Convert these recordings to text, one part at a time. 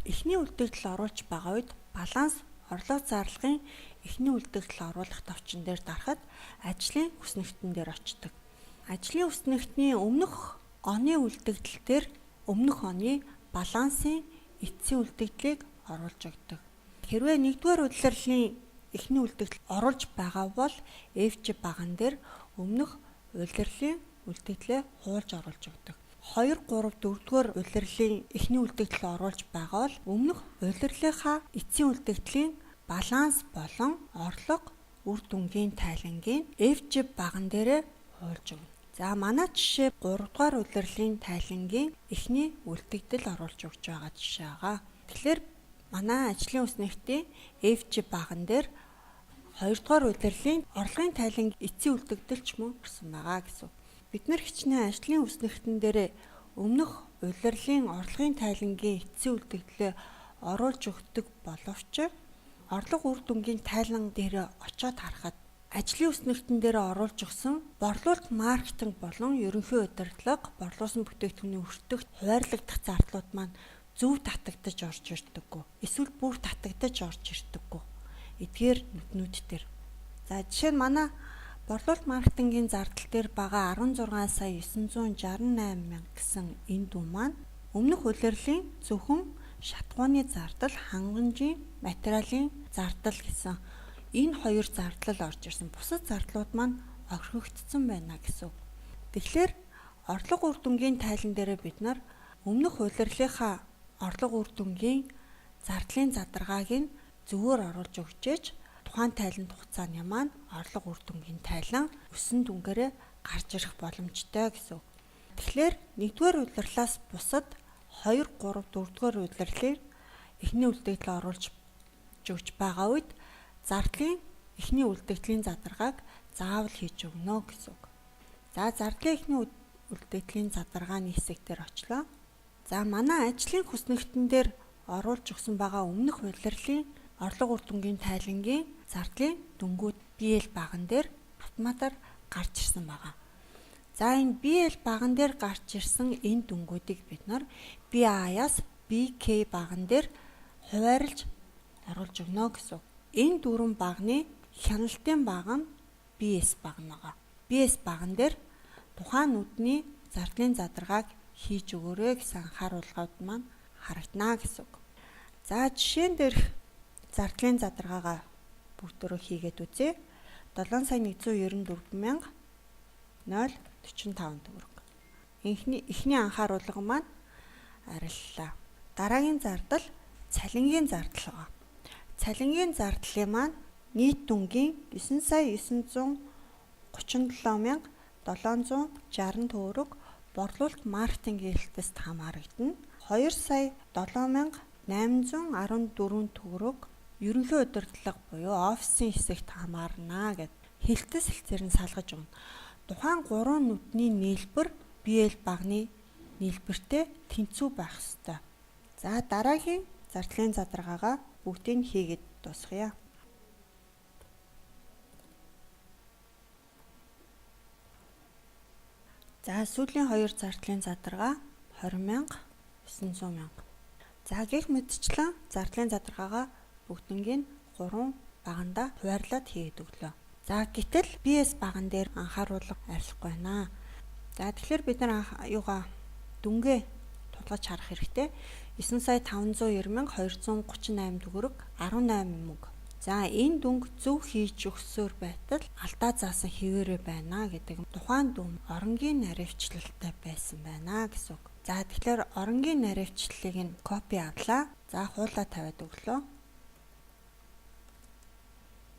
эхний үлдэгдэл оруулж байгаа үед баланс орлого зарлагын эхний үлдэгдэл оруулах товчон дээр дарахад ажлын хүснэгтэн дээр очдог. Ажлын хүснэгтний өмнөх оны үлдэгдэл дээр өмнөх оны балансын эцсийн үлдэгдлийг оруулж өгдөг. Хэрвээ нэгдүгээр улирлын эхний үлдэгдэл оруулж байгаа бол FG баган дээр өмнөх улирлын үлдэгдлээ хуулж оруулж өгдөг. 2, 3, 4-р улирлын эхний үлдэгдэл оруулж байгаа бол өмнөх улирлынхаа эцсийн үлдэгдлийн баланс болон орлого үр дүнгийн тайлангийн FG баган дээрээ хуулж өгнө. За манай жишээ 3-р улирлын тайлангийн эхний үлдэгдэл оруулж өгч байгаа жишээ байгаа. Тэгэхээр манай ажлын хүснэгтийн FG баган дээр 2-р улирлын орлогын тайлангийн эцсийн үлдэгдэл ч мөн орсон байгаа гэсэн. Бид нар хичнээн ажлын хүснэгтэн дээр өмнөх улирлын орлогын тайлангийн эцсийн үлдэгдлээ оруулж өгдөг боловч орлого үр дүнгийн тайлан дээр очиод харахад ажлын хүснэгтэн дээр оруулж өгсөн борлуулалт маркетинг болон ерөнхий удирдлага, борлуулсан бүтээгдэхүүний өртөгт хуваарлагдах зардлууд маань зөв татагдаж орж ирдэггүй. Эсвэл бүр татагдаж орж ирдэггүй. Эдгээр нүднүүд дээр. За жишээ нь манай борлуулалт маркетингийн зардал дээр байгаа 16,968 мянга гэсэн энэ дүн маань өмнөх улирлын зөвхөн шатгууны зардал, хангамжийн материалын зардал гэсэн энэ хоёр зардал орж ирсэн. Бусад зардлууд маань орхигдсон байна гэсэн. Тэгэхээр орлого үр дүнгийн тайлан дээр бид нар өмнөх улирлынхаа орлого үр дүнгийн зардлын задаргааг нь зөвөр оруулж өгчээж тухайн тайланд хугацааны маань орлого үр дүнгийн тайлан өссөн дүнгээрээ гарч ирэх боломжтой гэсэн. Тэгэхээр нэгдүгээр улирлаас бусад 2, 3, 4-р улирлын эхний үлдэгдэл оруулж өгч байгаа үед зардлын эхний үлдэгдлийн задаргааг заавал хийж өгнө гэсэн. За зардлын эхний үлдэгдлийн задаргааны хэсэг дээр очлоо. За манай ажлын хүснэгтэн дээр оруулж өгсөн байгаа өмнөх улирлын орлого үр дүнгийн тайлангийн зардлын дүнгууд BL баган дээр автоматар гарч ирсэн байгаа. За энэ BL баган дээр гарч ирсэн энэ дүнгуудыг бид нар BA-аас BK баган дээр хуваарлж оруулж өгнө гэсэн. Энэ дөрвөн багны хяналтын баг нь BS багна байгаа. BS баган дээр тухайн нүдний зардлын задаргааг хийж өгөөрэй гэсэн анхааруулгад маань харагдана гэсэн. За жишээн дээр зардлын задаргаагаа бүгдөө хийгээд үзье. 7,194,045 төгрөг. Эхний анхааруулга маань ариллаа. Дараагийн зардал цалингийн зардал байгаа. Цалингийн зардлын маань нийт дүнгийн 9,937,760 төгрөг борлуулалт маркетингийн хэлтэст хамаарагдана. 2,07,814 төгрөг ерөнхий удирдлага буюу офисын хэсэгт хамаарна гэд хэлтэс хэлцээр нь салгаж өгнө. Тухайн 3 нүдний нийлбэр BL багны нийлбэртэй тэнцүү байх ёстой. За дараагийн зардлын задаргаагаа бүгдийг хийгээд дуусгая. За сүүлийн 2 зардлын задаргаа 20,900,000. За гэх мэтчлэн зардлын задаргаагаа бүгднийг 3 баганда хуваарлаад хийгээд өглөө. За гэтэл BS баган дээр анхааруулга арилахгүй байна. За тэгэхээр бид нар дүнгээ тулгаж харах хэрэгтэй. 9,590,238 төгрөг 18 мөнгө. За энэ дүнг зөв хийж өгсөөр байтал алдаа заасан хэвээрээ байна гэдэг тухайн дүн оронгийн наривчлалтай байсан байна гэсэн үг. За тэгэхээр оронгийн наривчлалыг нь копи авлаа. За хуулаа тавиад өглөө.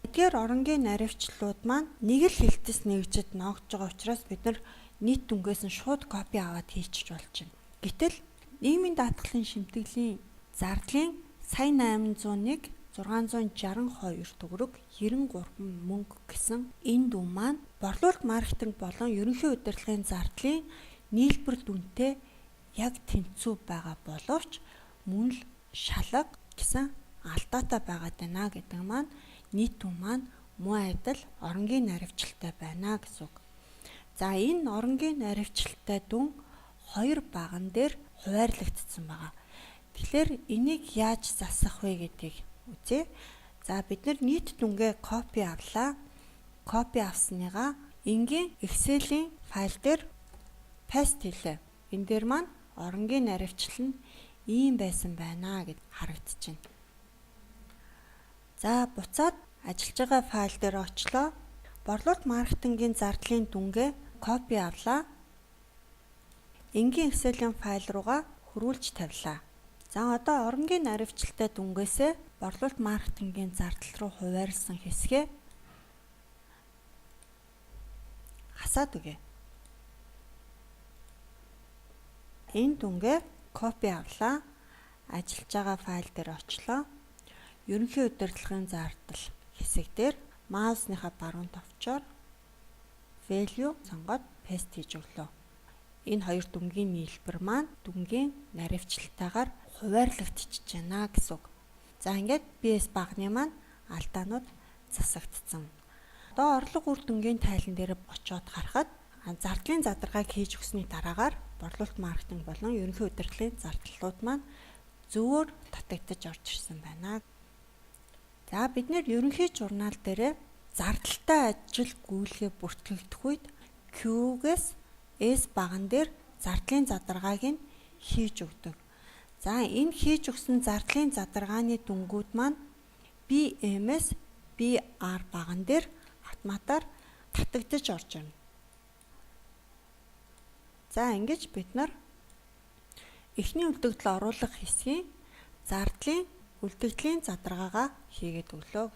Эдгээр оронгийн наривчлалууд маань нэг л хэлтэс нэгжид ноогдож байгаа учраас бид нар нийт дүнгээс нь шууд копи аваад хийчих болж байна. Гэтэл нийгмийн даатгалын шимтгэлийн зардлын сая 801 662 төгрөг 93 мөнгө гэсэн энэ дүн маань борлуулалт маркетинг болон ерөнхий удирдлагын зардлын нийлбэр дүнтэй яг тэнцүү байгаа боловч мөн л шалга гэсэн алдаатай байгаад байна гэдэг маань нийт дүн маань муу адил оронгийн наривчлалтай байна гэсэн үг. За энэ оронгийн наривчлалтай дүн 2 баган дээр хуваарлагдсан байгаа. Тэгэхээр энийг яаж засах вэ гэдгийг үзье. За бид нийт дүнгээ копи авлаа. Копи авсныгаа энгийн Excel-ийн файл дээр паст хийлээ. Энэ дээр маань оронгийн наривчлал нь ийм байсан байна гэд харагдчихэв. За буцаад ажиллаж байгаа файл дээр очлоо. Борлуулалт маркетингийн зардлын дүнгээ копи авлаа. Энгийн Excel-ийн файл руугаа хөрвүүлж тавилаа. За одоо оронгийн наривчлалтай дүнгээсээ борлуулалт маркетингийн зардал руу хуваарлсан хэсгээ хасаад өгье. Энэ дүнгээ копи авлаа. Ажиллаж байгаа файл дээр очлоо. Ерөнхий удирдлагын зардал хэсэг дээр маусныхаа баруун товчоор value сонгоод paste хийж өглөө. Энэ хоёр дүнгийн нийлбэр маань дүнгийн наривчлалтайгаар хуваарлагдчихж байна гэсэн үг. За ингээд BS багны маань алдаанууд засагдсан. Одоо орлого үр дүнгийн тайлан дээр очиод харахад зардлын задаргааг хийж өгсөний дараагаар борлуулалт маркетинг болон ерөнхий удирдлагын зардлууд маань зөвөр татагдаж орж ирсэн байна. За бид нэр ерөнхий журнал дээр зардалтай ажил гүйцэтгэх бүртгэлдэх үед Q-гээс S баган дээр зардлын задаргааг нь хийж өгдөг. За энэ хийж өгсөн зардлын задаргааны дүнгууд маань BM-с BR баган дээр автоматар татагдаж орж ирнэ. За ингэж бид нар эхний үлдэгдэл оруулах хэсгийн зардлын үлдэгдлийн задаргаагаа хийгээд өглөө.